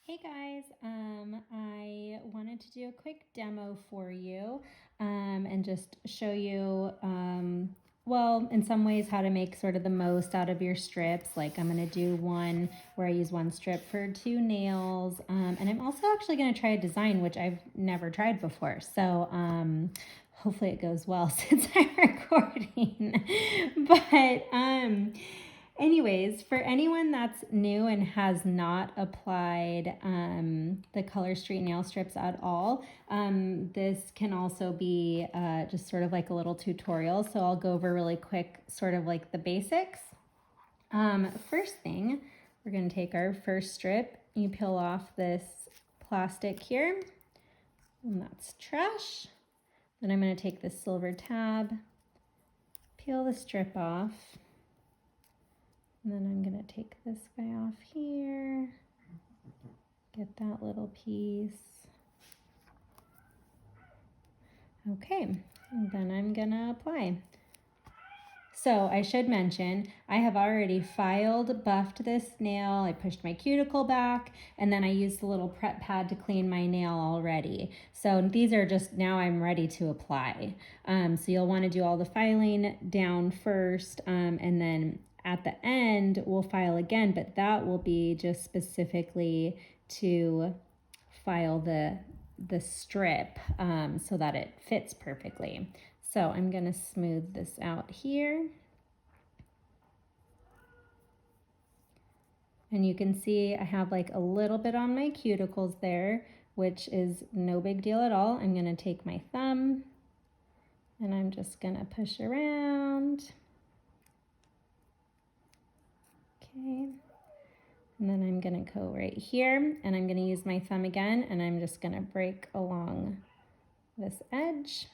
Hey guys, I wanted to do a quick demo for you and just show you, well, in some ways how to make sort of the most out of your strips. Like I'm going to do one where I use one strip for 2 nails, and I'm also actually going to try a design which I've never tried before. So hopefully it goes well since I'm recording. But anyways, for anyone that's new and has not applied the Color Street nail strips at all, this can also be just sort of like a little tutorial. So I'll go over really quick, sort of like the basics. First thing, we're going to take our first strip. You peel off this plastic here, and that's trash. Then I'm going to take this silver tab, peel the strip off. And then I'm going to take this guy off here, get that little piece. Okay, and then I'm going to apply. So I should mention, I have already filed, buffed this nail. I pushed my cuticle back, and then I used the little prep pad to clean my nail already. So these are just, now I'm ready to apply. So you'll want to do all the filing down first, and then at the end, we'll file again, but that will be just specifically to file the strip so that it fits perfectly. So I'm going to smooth this out here. And you can see I have like a little bit on my cuticles there, which is no big deal at all. I'm going to take my thumb and I'm just going to push around. Okay. And then I'm going to go right here and I'm going to use my thumb again and I'm just going to break along this edge.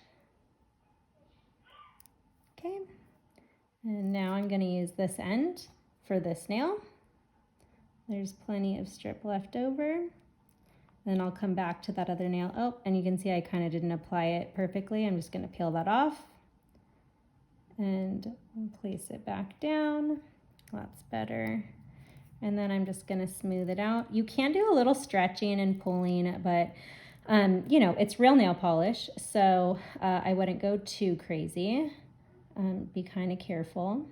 Okay. And now I'm going to use this end for this nail. There's plenty of strip left over. Then I'll come back to that other nail. Oh, and you can see I kind of didn't apply it perfectly. I'm just going to peel that off and place it back down. That's better. And then I'm just going to smooth it out. You can do a little stretching and pulling, but you know, it's real nail polish, so I wouldn't go too crazy. Be kind of careful.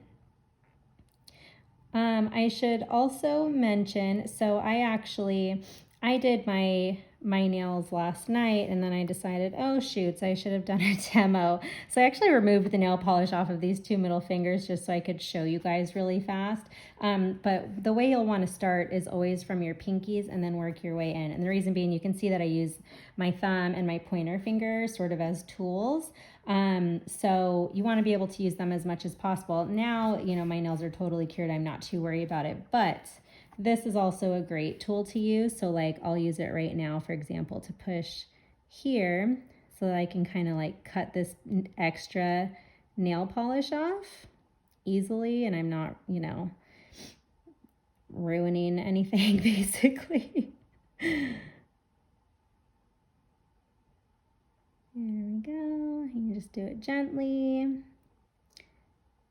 I should also mention, so I did my nails last night and then I decided, oh shoots, I should have done a demo. So I actually removed the nail polish off of these 2 middle fingers just so I could show you guys really fast. But the way you'll want to start is always from your pinkies and then work your way in. And the reason being, you can see that I use my thumb and my pointer finger sort of as tools. So you want to be able to use them as much as possible. Now, you know, my nails are totally cured. I'm not too worried about it, but this is also a great tool to use. So like I'll use it right now, for example, to push here so that I can kind of like cut this extra nail polish off easily. And I'm not, you know, ruining anything basically. There we go. You can just do it gently. And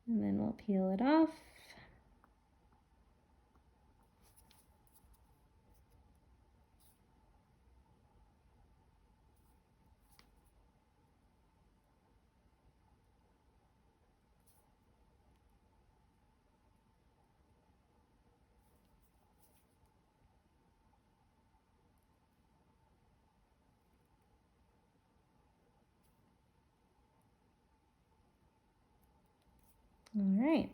then we'll peel it off. All right.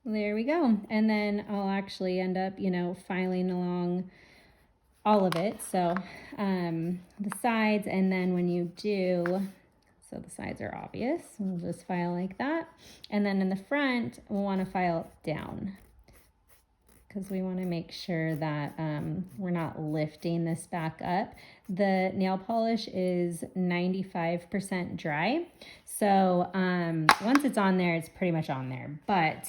There we go. And then I'll actually end up, you know, filing along all of it. So the sides, and then when you do, so the sides are obvious, we'll just file like that. And then in the front, we'll want to file down because we want to make sure that we're not lifting this back up. The nail polish is 95% dry. So once it's on there, it's pretty much on there. But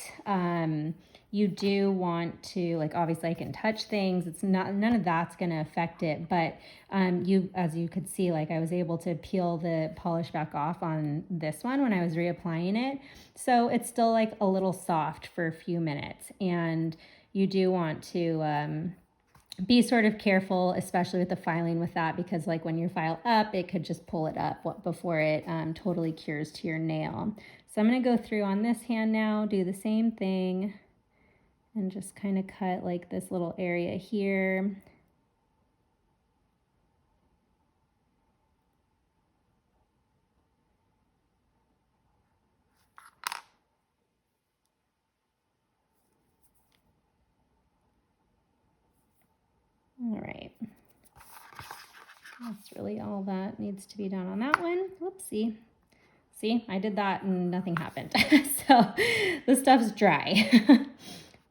you do want to, like, obviously I can touch things. It's not, none of that's going to affect it. But as you could see, like I was able to peel the polish back off on this one when I was reapplying it. So it's still like a little soft for a few minutes. And you do want to be sort of careful, especially with the filing with that, because like when you file up, it could just pull it up before it totally cures to your nail. So I'm going to go through on this hand now, do the same thing, and just kind of cut like this little area here. All right. That's really all that needs to be done on that one. Whoopsie. See, I did that and nothing happened. So the stuff's dry,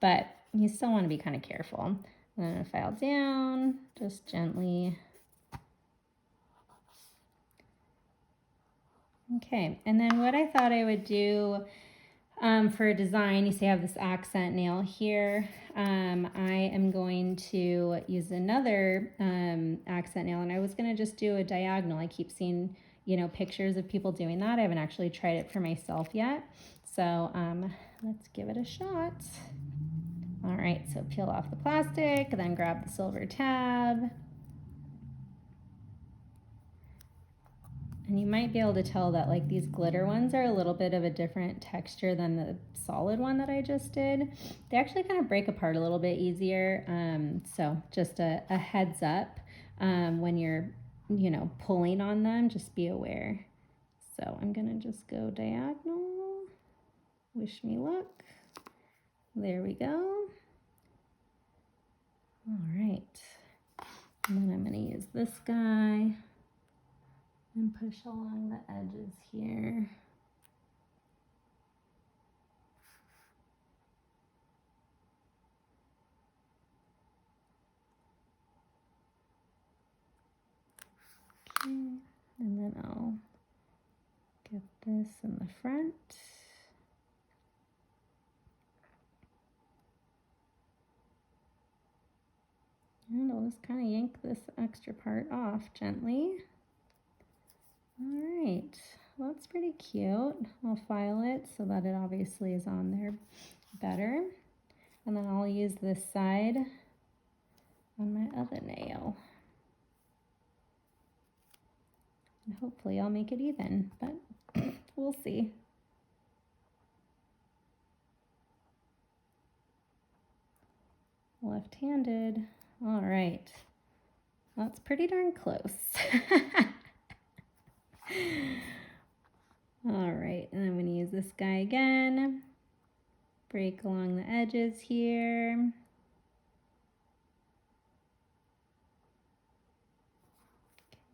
but you still want to be kind of careful. I'm going to file down just gently. Okay, and then what I thought I would do for a design, you see I have this accent nail here. I am going to use another accent nail, and I was going to just do a diagonal. I keep seeing, you know, pictures of people doing that. I haven't actually tried it for myself yet. So let's give it a shot. All right, so peel off the plastic, then grab the silver tab. And you might be able to tell that like these glitter ones are a little bit of a different texture than the solid one that I just did. They actually kind of break apart a little bit easier. So just a heads up when you're, you know, pulling on them, just be aware. So I'm gonna just go diagonal. Wish me luck. There we go. All right. And then I'm gonna use this guy and push along the edges here. Okay, and then I'll get this in the front. And I'll just kind of yank this extra part off gently. All right, well, that's pretty cute. I'll file it so that it obviously is on there better. And then I'll use this side on my other nail. And hopefully I'll make it even, but we'll see. Left-handed. All right. That's pretty darn close. All right, and I'm going to use this guy again. Break along the edges here.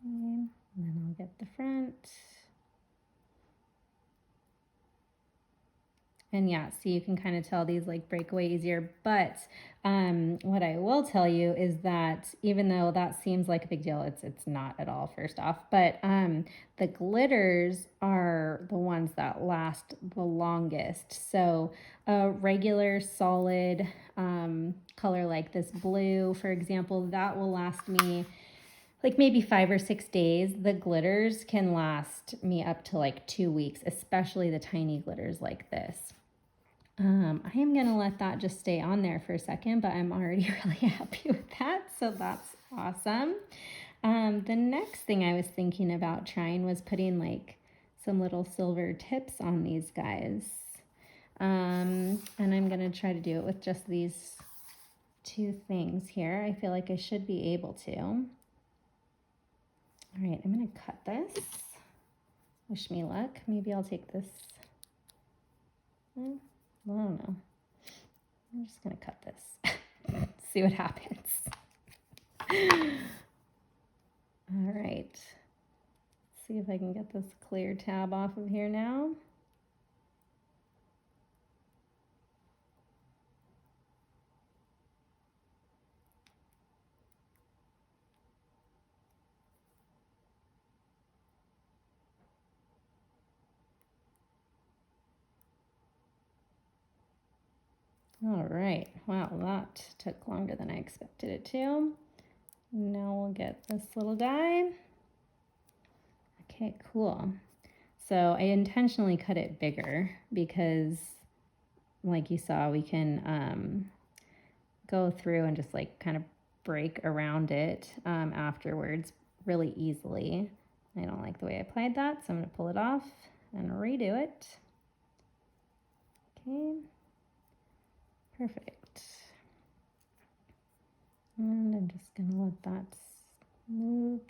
Okay, and then I'll get the front. And yeah, so you can kind of tell these like break away easier. But what I will tell you is that even though that seems like a big deal, it's not at all, first off. But the glitters are the ones that last the longest. So a regular solid color like this blue, for example, that will last me like maybe 5 or 6 days. The glitters can last me up to like 2 weeks, especially the tiny glitters like this. I am going to let that just stay on there for a second, but I'm already really happy with that. So that's awesome. The next thing I was thinking about trying was putting like some little silver tips on these guys. And I'm going to try to do it with just these two things here. I feel like I should be able to. All right, I'm going to cut this. Wish me luck. Maybe I'll take this. Well, I don't know. I'm just going to cut this. See what happens. All right. Let's see if I can get this clear tab off of here now. All right, wow, that took longer than I expected it to. Now we'll get this little guy. Okay, cool. So I intentionally cut it bigger because, like you saw, we can go through and just like kind of break around it afterwards really easily. I don't like the way I applied that, so I'm going to pull it off and redo it. Okay, perfect. And I'm just going to let that smooth.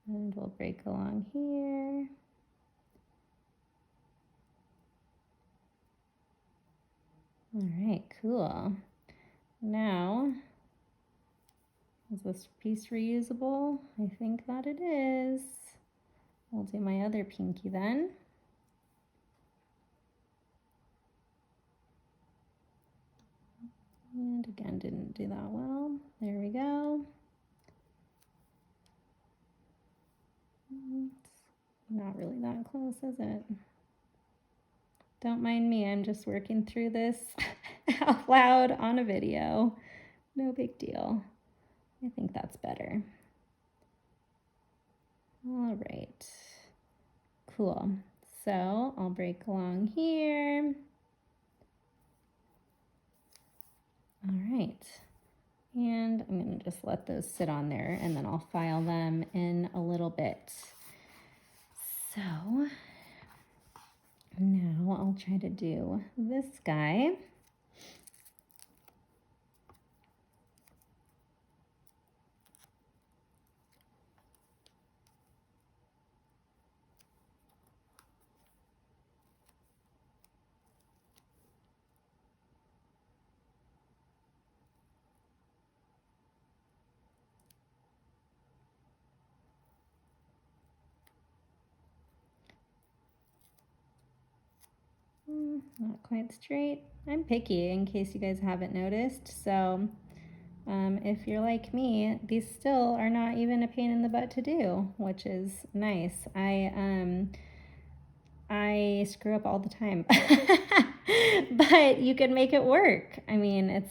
And we'll break along here. All right, cool. Now, is this piece reusable? I think that it is. I'll do my other pinky then. And again, didn't do that well. There we go. It's not really that close, is it? Don't mind me, I'm just working through this out loud on a video. No big deal. I think that's better. All right, cool. So I'll break along here. All right, and I'm gonna just let those sit on there and then I'll file them in a little bit. So now I'll try to do this guy. Not quite straight. I'm picky in case you guys haven't noticed. So if you're like me, these still are not even a pain in the butt to do, which is nice. I screw up all the time, but you can make it work. I mean,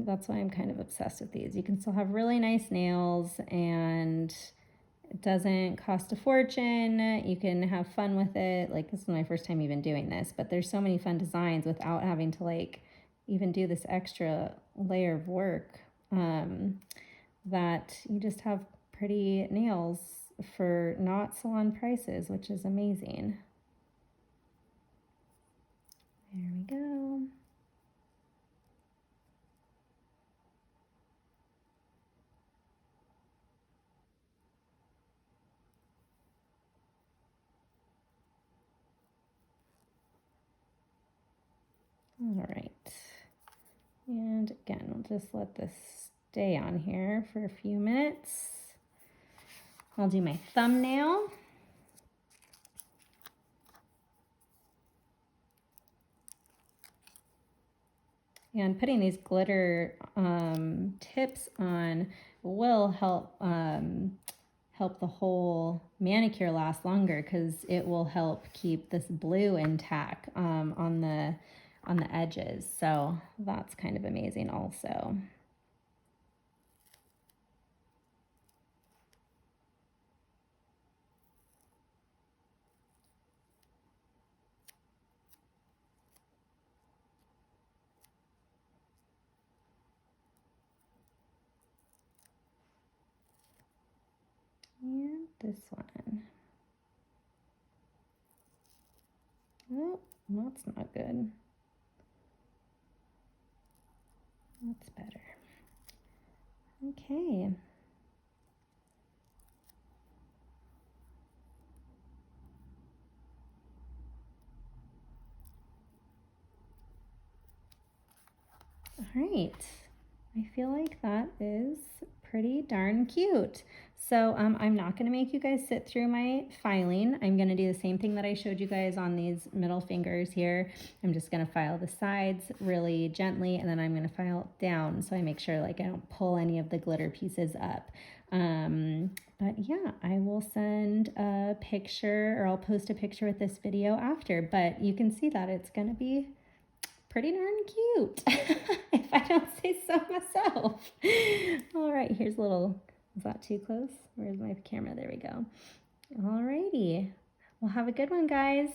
that's why I'm kind of obsessed with these. You can still have really nice nails and it doesn't cost a fortune. You can have fun with it. Like, this is my first time even doing this, but there's so many fun designs without having to like even do this extra layer of work, that you just have pretty nails for not salon prices, which is amazing. There we go. All right. And again, we'll just let this stay on here for a few minutes. I'll do my thumbnail. And putting these glitter tips on will help help the whole manicure last longer because it will help keep this blue intact on the edges. So that's kind of amazing also. And this one. Oh, that's not good. That's better. Okay. All right. I feel like that is pretty darn cute. So I'm not going to make you guys sit through my filing. I'm going to do the same thing that I showed you guys on these middle fingers here. I'm just going to file the sides really gently, and then I'm going to file down so I make sure like I don't pull any of the glitter pieces up. But yeah, I will send a picture, or I'll post a picture with this video after, but you can see that it's going to be pretty darn cute, if I don't say so myself. All right, here's a little, is that too close? Where's my camera? There we go. All righty. Well, have a good one, guys.